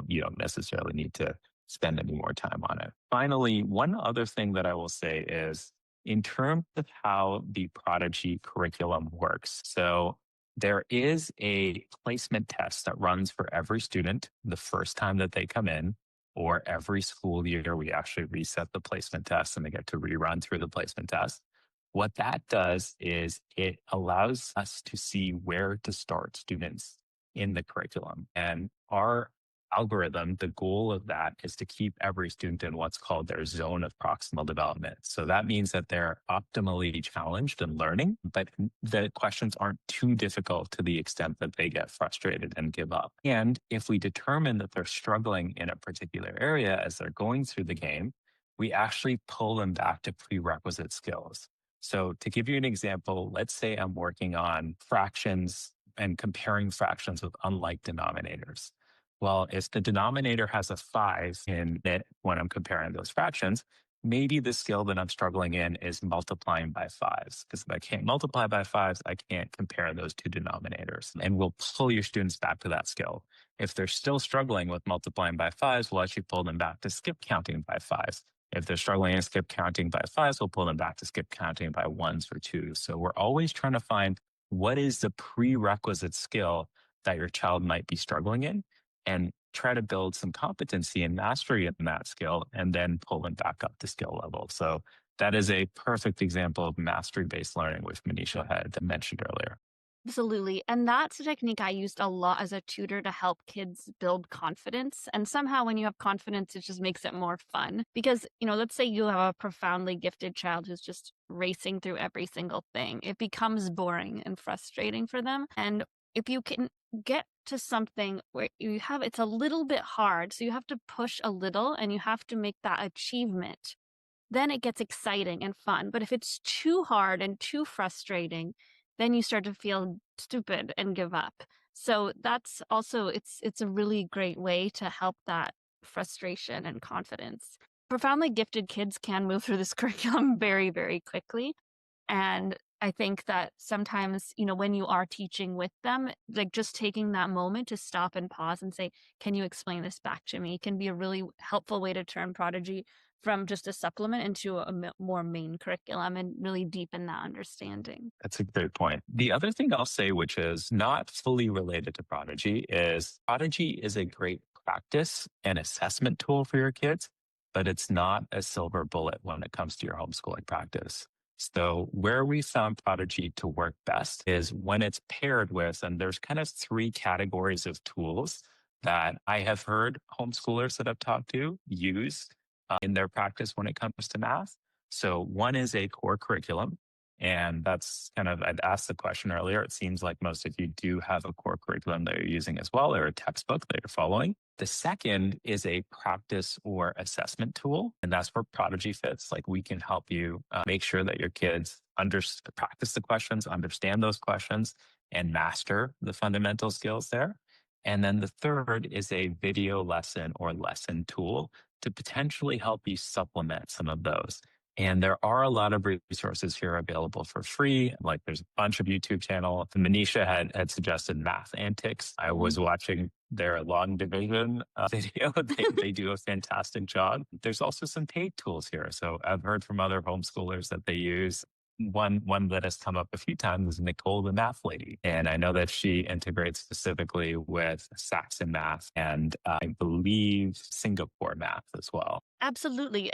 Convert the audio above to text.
you don't necessarily need to spend any more time on it. Finally, one other thing that I will say is in terms of how the Prodigy curriculum works. So there is a placement test that runs for every student the first time that they come in, or every school year, we actually reset the placement test and they get to rerun through the placement test. What that does is it allows us to see where to start students in the curriculum. And our algorithm, the goal of that is to keep every student in what's called their zone of proximal development. So that means that they're optimally challenged in learning, but the questions aren't too difficult to the extent that they get frustrated and give up. And if we determine that they're struggling in a particular area as they're going through the game, we actually pull them back to prerequisite skills. So to give you an example, let's say I'm working on fractions and comparing fractions with unlike denominators. Well, if the denominator has a 5 in it when I'm comparing those fractions, maybe the skill that I'm struggling in is multiplying by 5s. Because if I can't multiply by 5s, I can't compare those two denominators. And we'll pull your students back to that skill. If they're still struggling with multiplying by 5s, we'll actually pull them back to skip counting by 5s. If they're struggling in skip counting by 5s, we'll pull them back to skip counting by 1s or 2s. So we're always trying to find what is the prerequisite skill that your child might be struggling in, and try to build some competency and mastery in that skill, and then pull them back up to skill level. So that is a perfect example of mastery-based learning, which Manisha had mentioned earlier. Absolutely. And that's a technique I used a lot as a tutor to help kids build confidence. And somehow when you have confidence, it just makes it more fun. Because, let's say you have a profoundly gifted child who's just racing through every single thing. It becomes boring and frustrating for them. And if you can get to something where it's a little bit hard, so you have to push a little and you have to make that achievement, then it gets exciting and fun. But if it's too hard and too frustrating, then you start to feel stupid and give up. So that's also it's a really great way to help that frustration and confidence. Profoundly gifted kids can move through this curriculum very, very quickly. And I think that sometimes, when you are teaching with them, like just taking that moment to stop and pause and say, can you explain this back to me? Can be a really helpful way to turn Prodigy from just a supplement into a more main curriculum and really deepen that understanding. That's a great point. The other thing I'll say, which is not fully related to Prodigy, is Prodigy is a great practice and assessment tool for your kids, but it's not a silver bullet when it comes to your homeschooling practice. So where we found Prodigy to work best is when it's paired with, and there's kind of three categories of tools that I have heard homeschoolers that I've talked to use in their practice when it comes to math. So one is a core curriculum. And that's kind of, I'd asked the question earlier. It seems like most of you do have a core curriculum that you're using as well, or a textbook that you're following. The second is a practice or assessment tool. And that's where Prodigy fits. Like we can help you make sure that your kids practice the questions, understand those questions, and master the fundamental skills there. And then the third is a video lesson or lesson tool to potentially help you supplement some of those. And there are a lot of resources here available for free. Like there's a bunch of YouTube channels. Manisha had suggested Math Antics. I was watching their long division video. They do a fantastic job. There's also some paid tools here. So I've heard from other homeschoolers that they use. One that has come up a few times is Nicole the Math Lady. And I know that she integrates specifically with Saxon Math and I believe Singapore Math as well. Absolutely.